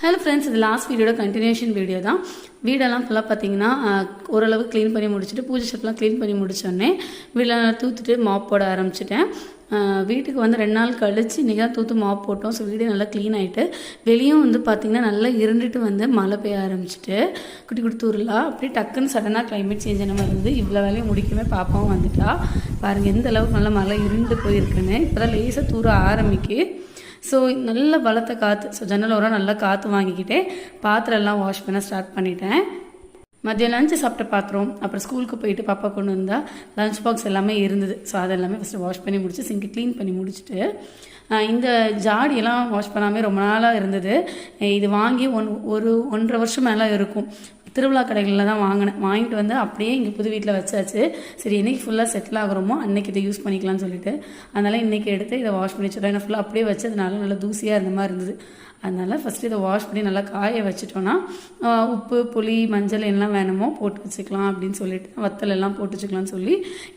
Hello friends, இது last வீடியோட continuation video தான். வீடெல்லாம் ஃபுல்லாக பார்த்தீங்கன்னா ஓரளவு க்ளீன் பண்ணி முடிச்சுட்டு பூஜை ஷெட்லாம் க்ளீன் பண்ணி முடிச்சோடனே வீடெல்லாம் தூத்துட்டு மாப் போட ஆரம்பிச்சிட்டேன். வீட்டுக்கு வந்து 2 நாள் கழிச்சு இன்றைக்கி தான் தூத்து மாப் போட்டோம். ஸோ வீடு நல்லா க்ளீன் ஆகிட்டு வெளியும் வந்து பார்த்திங்கன்னா நல்லா இருண்டுட்டு வந்து மழை பெய்ய ஆரம்பிச்சிட்டு குட்டி குட்டி தூரலாம் அப்படியே டக்குன்னு சடனாக கிளைமேட் சேஞ்ச் ஆன மாதிரி இருந்து இவ்வளோ வேலையும் முடிக்கவே பாப்பாவும் வந்துட்டா. பாருங்கள் எந்த அளவுக்கு நல்லா மழை இருண்டு போயிருக்குன்னு. இப்போ தான் லேசாக தூர ஆரம்பிக்கு. ஸோ நல்ல பலத்த காற்று. ஸோ ஜன்னல் ஓரம் நல்லா காற்று வாங்கிக்கிட்டே பாத்திரம் எல்லாம் வாஷ் பண்ண ஸ்டார்ட் பண்ணிட்டேன். மதியம் லஞ்சு சாப்பிட்ட பாத்திரம், அப்புறம் ஸ்கூலுக்கு போயிட்டு பாப்பா கொண்டு வந்தால் லஞ்ச் பாக்ஸ் எல்லாமே இருந்தது. ஸோ அதெல்லாமே ஃபஸ்ட்டு வாஷ் பண்ணி முடிச்சு சிங்க் க்ளீன் பண்ணி முடிச்சுட்டு இந்த ஜாடியெல்லாம் வாஷ் பண்ணாமல் ரொம்ப நாளாக இருந்தது. இது வாங்கி 1.5 வருஷம் மேலே இருக்கும். திருவிழா கடைகளில் தான் வாங்கிட்டு வந்து அப்படியே இங்கே புது வீட்டில் வச்சாச்சு. சரி என்றைக்கு ஃபுல்லாக செட்டில் ஆகிறோமோ அன்றைக்கி இதை யூஸ் பண்ணிக்கலாம்னு சொல்லிட்டு அதனால் இன்றைக்கி எடுத்து இதை வாஷ் பண்ணி வச்சுட்டோம். ஏன்னா ஃபுல்லாக அப்படியே வச்சதுனால நல்லா தூசியாக இருந்த மாதிரி இருந்தது. அதனால் ஃபஸ்ட்டு இதை வாஷ் பண்ணி நல்லா காய வச்சுட்டோன்னா உப்பு, புளி, மஞ்சள் எல்லாம் வேணுமோ போட்டு வச்சுக்கலாம் அப்படின்னு சொல்லிட்டு வத்தல் எல்லாம் போட்டு வச்சுக்கலாம்னு சொல்லி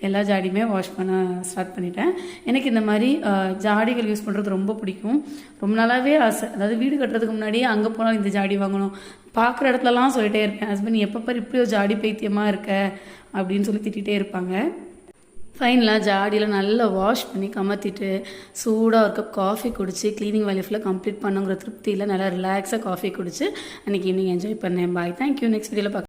எல்லா ஜாடியுமே வாஷ் பண்ண ஸ்டார்ட் பண்ணிட்டேன். எனக்கு இந்த மாதிரி ஜாடிகள் யூஸ் பண்ணுறது ரொம்ப பிடிக்கும். ரொம்ப நாளாகவே ஆசை. அதாவது வீடு கட்டுறதுக்கு முன்னாடியே அங்கே போனால் இந்த ஜாடி வாங்கணும், பார்க்குற இடத்துலலாம் சொல்லிட்டே இருப்பேன். ஹஸ்பண்ட் எப்போ பாரு இப்படி ஒரு ஜாடி பைத்தியமாக இருக்க அப்படின்னு சொல்லி திட்டிகிட்டே இருப்பாங்க. ஃபைனலாக ஜாடியில் நல்லா வாஷ் பண்ணி கமத்திட்டு சூடாக ஒரு கப் காஃபி குடிச்சு க்ளீனிங் வேலையை ஃபுல்லாக கம்ப்ளீட் பண்ணுங்கிற திருப்தியில் நல்லா ரிலாக்ஸாக காஃபி குடிச்சு அன்றைக்கி ஈவினிங் என்ஜாய் பண்ணேன். பாய், தேங்க்யூ. நெக்ஸ்ட் வீடியோவில் பார்க்க